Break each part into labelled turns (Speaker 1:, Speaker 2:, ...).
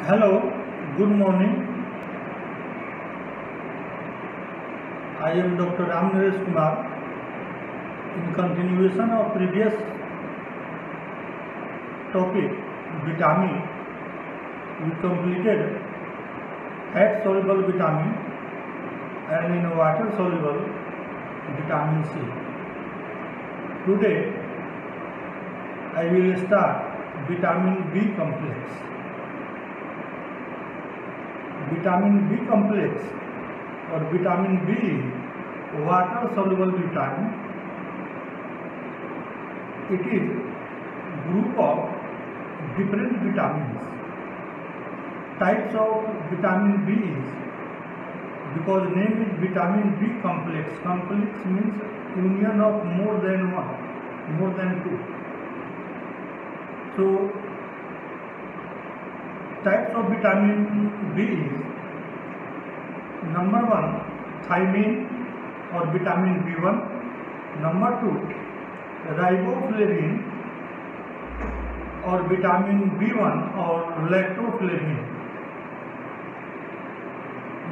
Speaker 1: Hello, good morning. I am Dr. Ram Naresh Kumar. In continuation of previous topic, vitamin, we completed fat soluble vitamin and in water soluble vitamin C. Today, I will start vitamin B complex. Vitamin B complex or vitamin B is water soluble vitamin. It is group of different vitamins. Types of vitamin B is, because name is vitamin B complex. Complex means union of more than one, more than two. So types of vitamin B is number 1 thiamine or vitamin B1, number 2 riboflavin or vitamin B1 or lactoflavin,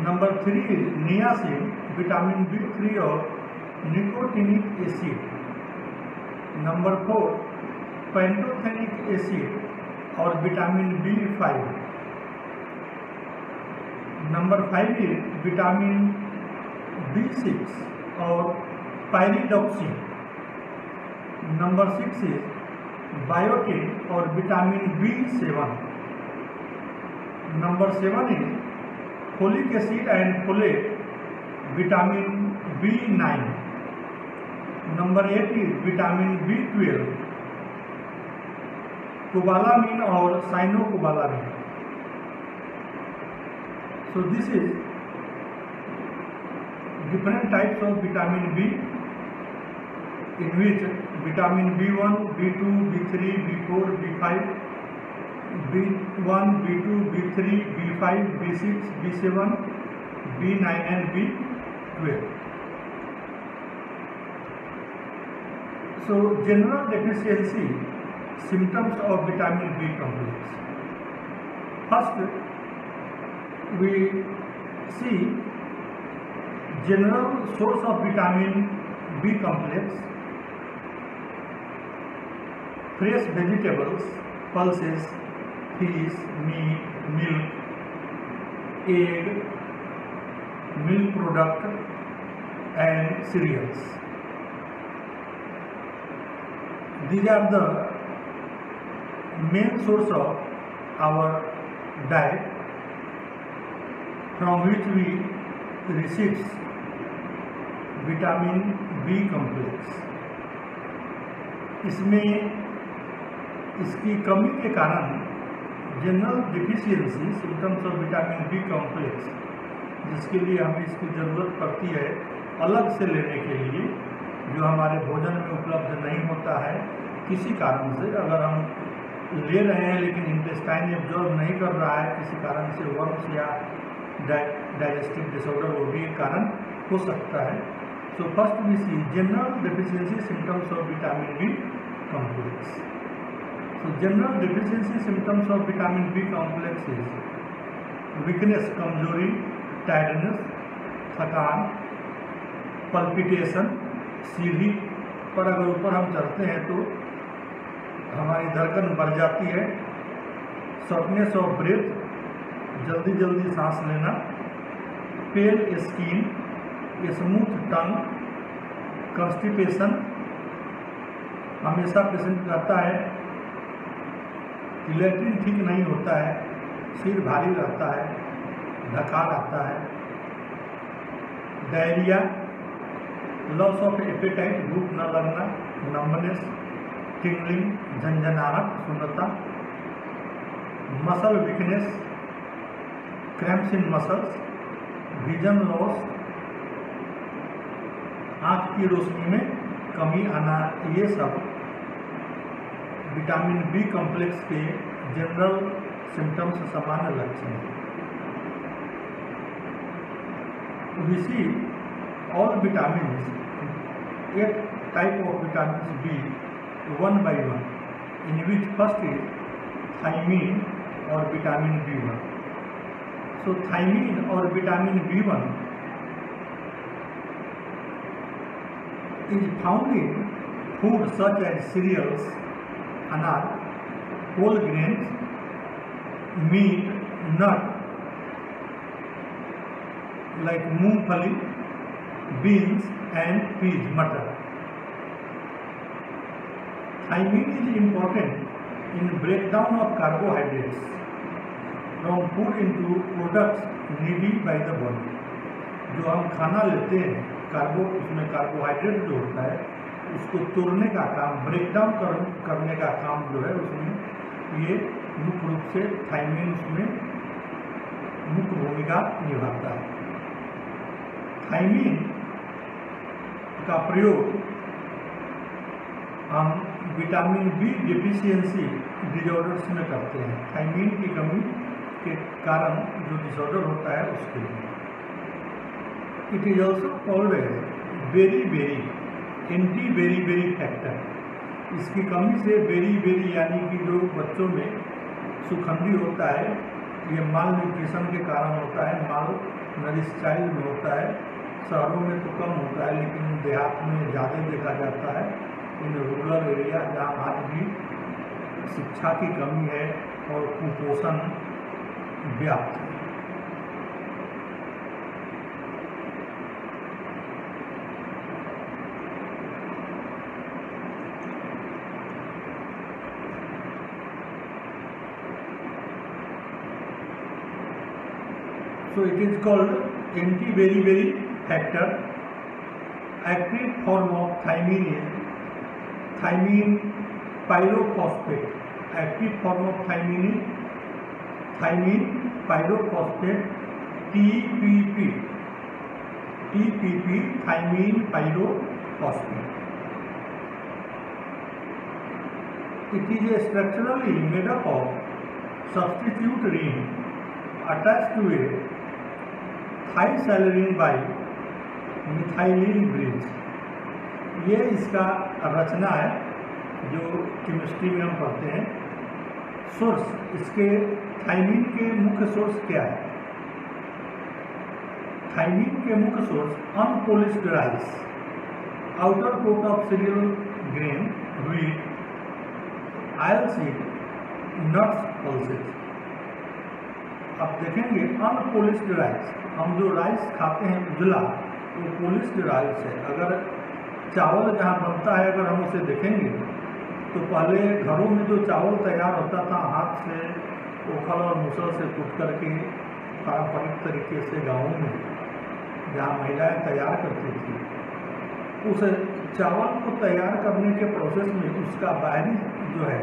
Speaker 1: number 3 is niacin, vitamin B3 or nicotinic acid, number 4 pantothenic acid और vitamin B5, number 5 is vitamin B6 और pyridoxine, number 6 is biotin और vitamin B7, number 7 is folic acid and folate vitamin B9, number 8 is vitamin B12, cobalamin और cyanocobalamin. So this is different types of vitamin B, in which vitamin B1, B2, B3, B4, B5, B1, B2, B3, B5, B6, B7, B9 and B12. So general deficiency symptoms of vitamin B complex. First, we see general source of vitamin B complex: fresh vegetables, pulses, fish, meat, milk, egg, milk product, and cereals. These are the main source of our diet from which we receive vitamin B complex. इसमें इसकी कमी के कारण general deficiency symptoms of vitamin B complex, जिसके लिए हमें इसकी ज़रूरत पड़ती है अलग से लेने के लिए, जो हमारे भोजन में उपलब्ध नहीं होता है किसी कारण से. अगर हम ले रहे हैं लेकिन इंटेस्टाइन एब्जॉर्ब नहीं कर रहा है किसी कारण से, वर्म्स या डाइजेस्टिव डिसऑर्डर, वो भी एक कारण हो सकता है. So first we see general deficiency symptoms of vitamin B complex. So general deficiency symptoms of vitamin B complex is weakness, कमजोरी, टायर्डनेस, थकान, पल्पिटेशन. सीढ़ी पर अगर ऊपर हम चढ़ते हैं तो हमारी धड़कन बढ़ जाती है. शॉर्टनेस ऑफ ब्रेथ, जल्दी जल्दी सांस लेना. पेल स्किन, स्मूथ टंग, कॉन्स्टिपेशन. हमेशा पेशेंट कहता है कि लैट्रिन ठीक नहीं होता है, सिर भारी रहता है, ढकार आता है. डायरिया, लॉस ऑफ एपेटाइट, भूख न लगना, नंबनेस, टिंगलिंग, झंझनाहट, सुन्नता. Muscle weakness, cramps in muscles, vision loss, आँख की रोशनी में कमी आना. ये सब विटामिन बी कॉम्प्लेक्स के जनरल सिम्टम्स, सामान्य लक्षण हैं. We see all vitamins, 8 type of vitamins B one by one, in which first is thiamine और विटामिन B1। सो थायमीन और vitamin B1 is found in food such as cereals, अनाज, whole grains, meat, nut like मूंगफली, beans and peas, मटर। Thiamine is important in breakdown of carbohydrates from food into products needed by the body। जो हम खाना लेते हैं उसमें carbohydrate जो होता है उसको तोड़ने का काम, ब्रेकडाउन करने का काम जो है उसमें ये मुख्य रूप से थायमीन उसमें मुख्य भूमिका निभाता है। थायमीन का प्रयोग हम विटामिन B डिफिशियंसी डिजॉर्डर्स में करते हैं। थायमीन की कमी के कारण जो डिसऑर्डर होता है उसके लिए। It is also called as beri anti factor. इसकी कमी से बेरी यानी कि जो बच्चों में सुखंडी होता है, ये माल न्यूट्रिशन के कारण होता है, माल नरिश चाइल्ड में होता है। शहरों में तो कम होता है लेकिन देहात में ज़्यादा देखा जाता है। इन रूरल एरिया जहाँ आज भी शिक्षा की कमी है और कुपोषण व्याप्त है। So it is called anti-beriberi factor. Active form of thiamine is thiamine pyrophosphate। Active form of thiamine is thiamine pyrophosphate TPP, thiamine pyrophosphate। It is a structurally made up of substitute ring attached to a thiacylidine by methylene bridge. ये इसका रचना है जो chemistry में हम पढ़ते हैं। Source इसके thymine के मुख्य सोर्स क्या है? थायमीन के मुख्य source unpolished rice, outer coat of cereal grain, wheat, oil seed, nuts, pulses. आप देखेंगे अनपोलिश्ड राइस, हम जो राइस खाते हैं उजला, वो पोलिश्ड राइस है। अगर चावल जहाँ बनता है अगर हम उसे देखेंगे तो पहले घरों में जो चावल तैयार होता था हाथ से ओखल और मुसल से कूट करके पारंपरिक तरीके से गाँवों में जहाँ महिलाएं तैयार करती थी, उस चावल को तैयार करने के प्रोसेस में उसका बाहरी जो है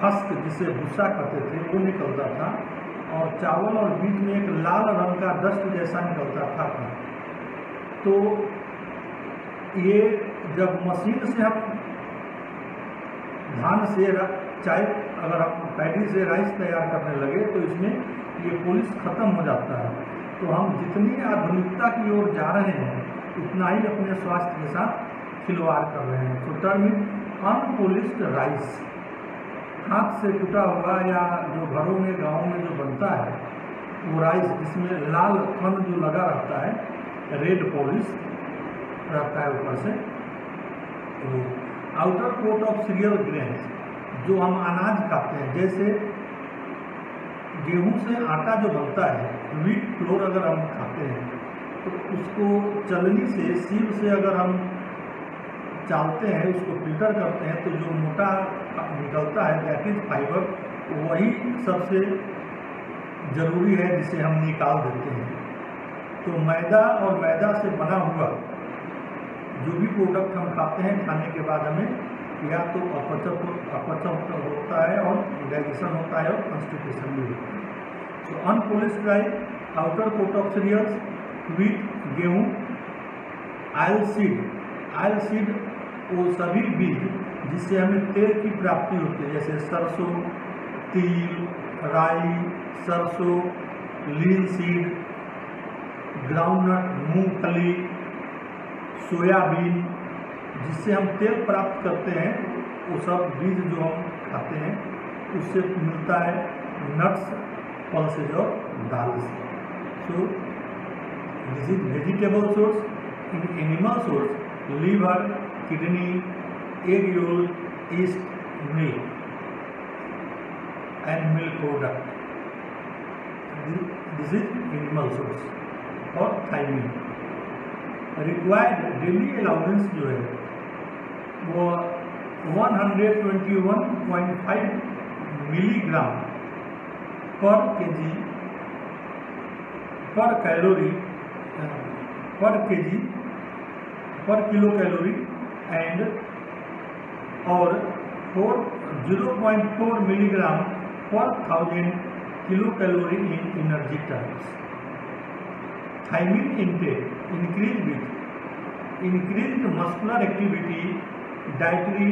Speaker 1: हस्क, जिसे भूसा कहते थे, वो निकलता था और चावल और बीच में एक लाल रंग का डस्ट जैसा निकलता था। तो ये जब मशीन से हम धान से चाय, अगर हम पैडी से राइस तैयार करने लगे तो इसमें ये पॉलिश खत्म हो जाता है। तो हम जितनी आधुनिकता की ओर जा रहे हैं उतना ही अपने स्वास्थ्य के साथ खिलवाड़ कर रहे हैं। तो टर्म अनपोलिश्ड राइस, हाथ से टूटा हुआ या जो घरों में गाँव में जो बनता है वो राइस जिसमें लाल खंड जो लगा रहता है, रेड पॉलिश रहता है ऊपर से। तो outer coat of cereal grains, जो हम अनाज खाते हैं, जैसे गेहूं से आटा जो बनता है, व्हीट फ्लोर अगर हम खाते हैं तो उसको चलनी से, सीव से अगर हम चालते हैं, उसको फिल्टर करते हैं तो जो मोटा निकलता है दैट इज फाइबर, वही सबसे ज़रूरी है जिसे हम निकाल देते हैं। तो मैदा और मैदा से बना हुआ जो भी प्रोडक्ट हम खाते हैं, खाने के बाद हमें या तो अपच होता है और डाइजेशन होता है और कॉन्स्टिपेशन भी होता है। तो unpolished rice, outer coat of cereals, wheat, गेहूँ, ऑयल सीड वो सभी बीज जिससे हमें तेल की प्राप्ति होती है, जैसे सरसों, तिल, राई, सरसों, लीन सीड, ग्राउंडनट, मूंगफली, सोयाबीन, जिससे हम तेल प्राप्त करते हैं, वो सब बीज जो हम खाते हैं उससे मिलता है। nuts, pulses और dals. So this is vegetable source. In animal source, liver, kidney, egg yolk, yeast, milk and milk product. This is animal source और थायमिन। रिक्वायर्ड डेली अलाउंस जो है वो 121.5 मिलीग्राम पर केजी पर कैलोरी पर केजी पर kilo calorie and और 0.4 milligram पर 1000 kilo calorie in energy terms. Thiamine intake increase with increased muscular activity, dietary,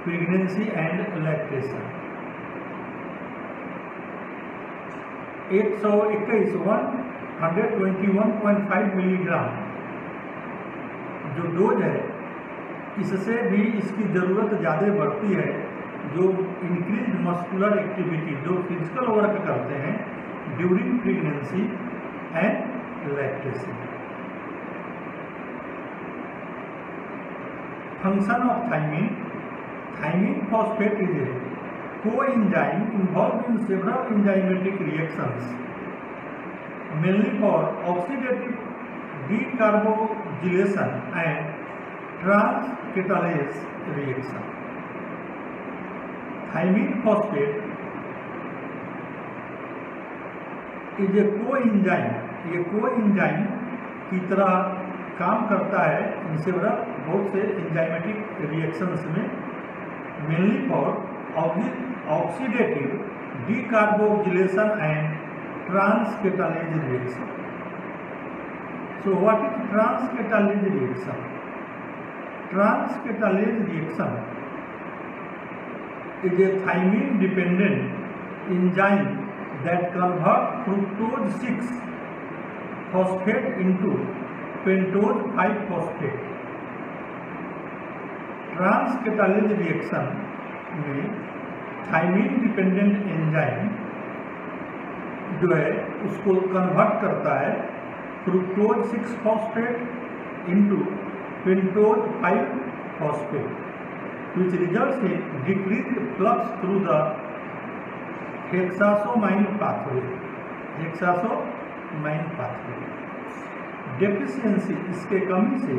Speaker 1: pregnancy and lactation। 121.5 milligram जो डोज है, इससे भी इसकी ज़रूरत ज़्यादा बढ़ती है। जो इंक्रीज मस्कुलर एक्टिविटी, जो फिजिकल वर्क करते हैं during pregnancy and lactation. Function of thiamine. Thiamine phosphate is a coenzyme involved in several enzymatic reactions, mainly for oxidative decarbonylation and transcatalase reaction। Thiamine phosphate is a coenzyme. ये coenzyme की तरह काम करता है in several बहुत से enzymatic reactions में, mainly for oxidative decarboxylation and transketolase reaction. So what is transketolase reaction? Transketolase reaction is a thymine dependent enzyme that converts fructose 6 phosphate into pentose 5 phosphate। ट्रांसकेटालेज reaction में thiamine dependent enzyme जो है उसको convert करता है fructose 6 phosphate into pentose 5 phosphate, which results in decreased flux through the hexazoamine pathway। Deficiency, इसके कमी से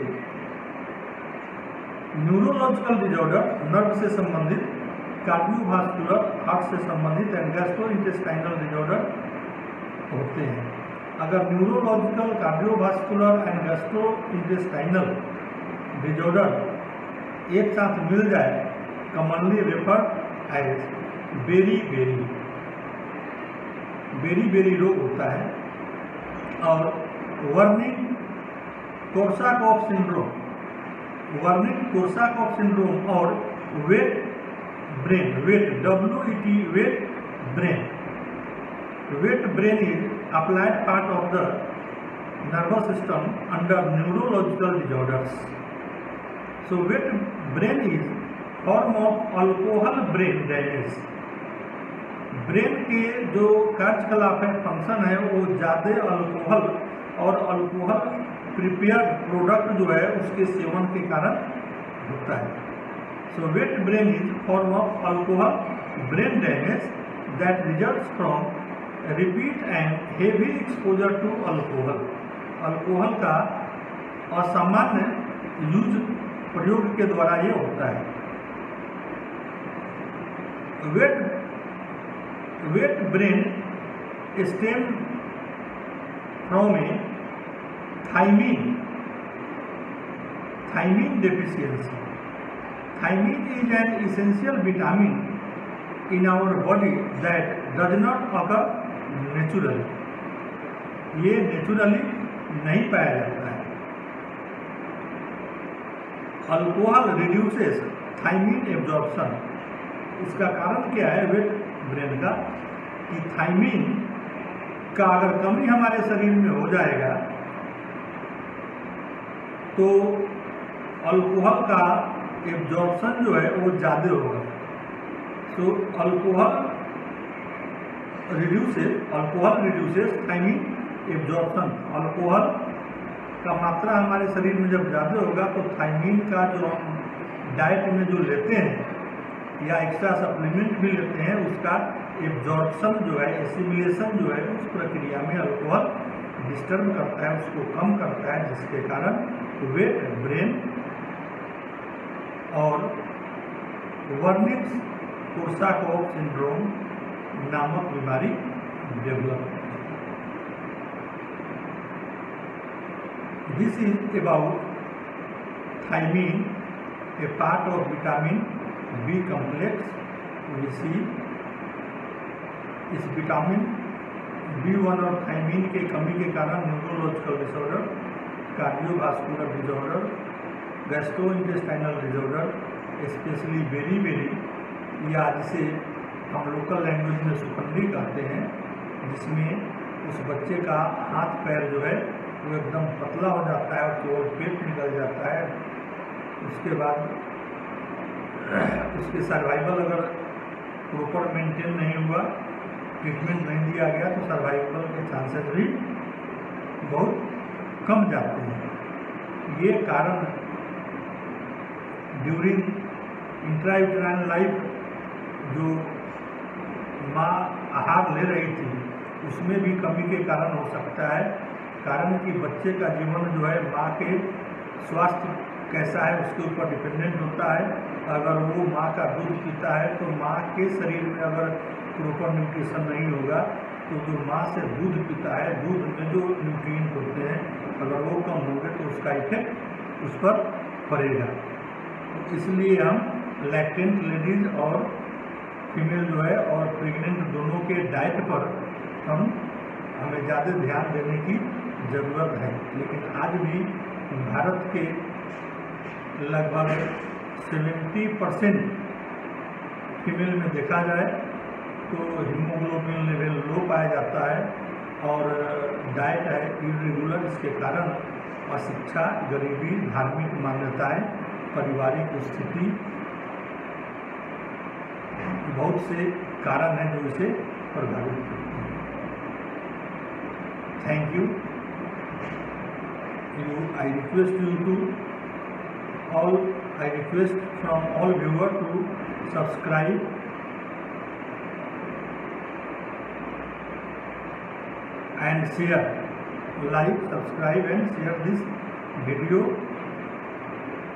Speaker 1: neurological disorder, nerve से संबंधित, कार्डियोवास्कुलर, हार्ट से संबंधित एंड गैस्ट्रोइंटेस्टाइनल डिजॉर्डर होते हैं। अगर neurological, cardiovascular and gastrointestinal disorder एक साथ मिल जाए, कॉमनली रेफर्ड एज बेरी रोग होता है। और वर्निक-कोर्साकॉफ सिंड्रोम और wet brain is applied part of the nervous system under neurological disorders. So wet brain is form of alcohol brain damage. Brain के जो कार्यकलाप है, फंक्शन है, वो ज़्यादा अल्कोहल और अल्कोहल प्रिपेयर्ड प्रोडक्ट जो है उसके सेवन के कारण होता है। So wet brain is form of alcohol brain damage that results from repeat and heavy exposure to alcohol. Alcohol का असामान्य यूज प्रयोग के द्वारा ये होता है। Wet brain stem from a thiamine deficiency. Thiamine is an essential vitamin in our body that does not occur naturally. ये naturally नहीं पाया जाता है। Alcohol reduces thiamine absorption. इसका कारण क्या है वेट ब्रेन का कि थायमिन का अगर कमी हमारे शरीर में हो जाएगा तो अल्कोहल का एब्जॉर्प्शन जो है वो ज़्यादा होगा। तो alcohol alcohol reduces thiamine absorption. Alcohol का मात्रा हमारे शरीर में जब ज़्यादा होगा तो थायमीन का जो हम डाइट में जो लेते हैं या एक्स्ट्रा सप्लीमेंट भी लेते हैं उसका एब्जॉर्प्शन जो है, एसिमिलेशन जो है, उस प्रक्रिया में अल्कोहल डिस्टर्ब करता है, उसको कम करता है, जिसके कारण वेट, ब्रेन और वर्निक्स कोर्साकॉफ सिंड्रोम नामक बीमारी डेवलप होती है। This is about thiamine, a part of vitamin B complex. We see इस विटामिन B1 और थायमीन के कमी के कारण neurological disorder, cardiovascular disorder, gastrointestinal disorder, specially बेरी या जिसे हम लोकल लैंग्वेज में सुपंडी कहते हैं, जिसमें उस बच्चे का हाथ पैर जो है वो एकदम पतला हो जाता है और केवल पेट निकल जाता है। उसके बाद उसके सर्वाइवल अगर प्रॉपर मेंटेन नहीं हुआ, ट्रीटमेंट नहीं दिया गया तो सर्वाइवल के चांसेस भी बहुत कम जाते हैं। ये कारण ड्यूरिंग इंट्रायूटेराइन लाइफ जो माँ आहार ले रही थी उसमें भी कमी के कारण हो सकता है। कारण कि बच्चे का जीवन जो है माँ के स्वास्थ्य कैसा है उसके ऊपर डिपेंडेंट होता है। अगर वो माँ का दूध पीता है तो माँ के शरीर में अगर प्रॉपर न्यूट्रिशन नहीं होगा तो जो माँ से दूध पीता है, दूध में जो न्यूट्रिएंट होते हैं अगर वो कम होंगे तो उसका इफेक्ट उस पर पड़ेगा। तो इसलिए हम लैक्टेंट लेडीज और फीमेल जो है और प्रेग्नेंट दोनों के डाइट पर हमें ज़्यादा ध्यान देने की ज़रूरत है। लेकिन आज भी भारत के लगभग 70% फीमेल में देखा जाए तो हीमोग्लोबिन लेवल लो पाया जाता है और डाइट है इरेगुलर। इसके कारण अशिक्षा, गरीबी, धार्मिक मान्यताएं, पारिवारिक स्थिति, बहुत से कारण हैं जो इसे प्रभावित करते हैं। Thank you. I request you to all, I request from all viewers to subscribe and share, like, subscribe and share this video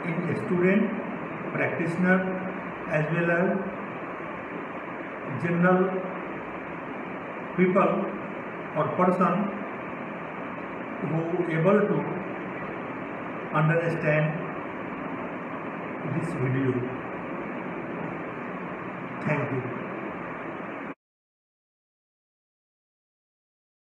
Speaker 1: in student, practitioner as well as general people or person who able to understand this video. Thank you.